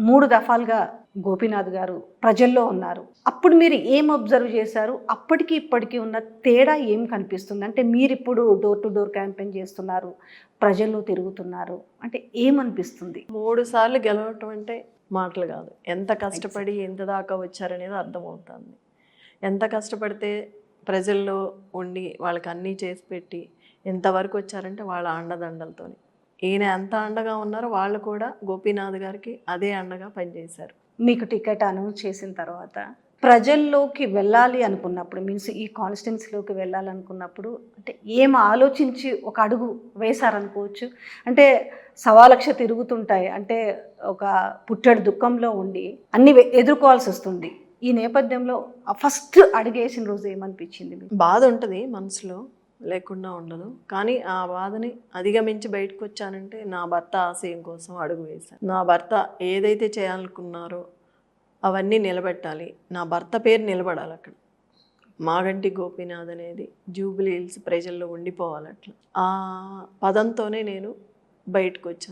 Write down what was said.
3 దఫాలుగా గోపీనాథ్ గారు ప్రజల్లో ఉన్నారు. అప్పుడు మీరు ఏం అబ్జర్వ్ చేశారు? అప్పటికి ఇప్పటికి ఉన్న తేడా ఏం కనిపిస్తుంది? అంటే మీరిప్పుడు డోర్ టు డోర్ క్యాంపెయిన్ చేస్తున్నారు, ప్రజల్లో తిరుగుతున్నారు. అంటే ఏమనిపిస్తుంది? 3 సార్లు గెలవటం అంటే మాటలు కాదు. ఎంత కష్టపడి ఎంత దాకా వచ్చారనేది అర్థమవుతుంది. ఎంత కష్టపడితే ప్రజల్లో ఉండి వాళ్ళకి అన్నీ చేసి పెట్టి ఎంతవరకు వచ్చారంటే వాళ్ళ అండదండలతోని. ఈయన ఎంత అండగా ఉన్నారో వాళ్ళు కూడా గోపీనాథ్ గారికి అదే అండగా పనిచేశారు. మీకు టికెట్ అనౌన్స్ చేసిన తర్వాత ప్రజల్లోకి వెళ్ళాలి అనుకున్నప్పుడు, మీన్స్ ఈ కాన్స్టిట్యున్సీలోకి వెళ్ళాలనుకున్నప్పుడు అంటే ఏం ఆలోచించి ఒక అడుగు వేశారనుకోవచ్చు? అంటే 1,00,000 తిరుగుతుంటాయి. అంటే ఒక పుట్టెడు దుఃఖంలో ఉండి అన్ని ఎదుర్కోవాల్సి వస్తుంది. ఈ నేపథ్యంలో ఫస్ట్ అడుగేసిన రోజు ఏమనిపించింది మీకు? బాధ ఉంటుంది మనసులో, లేకుండా ఉండదు. కానీ ఆ బాధని అధిగమించి బయటకు వచ్చానంటే నా భర్త ఆశయం కోసం అడుగు వేశాను. నా భర్త ఏదైతే చేయాలనుకున్నారో అవన్నీ నిలబెట్టాలి. నా భర్త పేరు నిలబడాలి అక్కడ. మాగంటి గోపీనాథ్ అనేది జూబ్లీ హిల్స్ ప్రజల్లో ఉండిపోవాలి అట్లా. ఆ పదంతోనే నేను బయటకు వచ్చాను.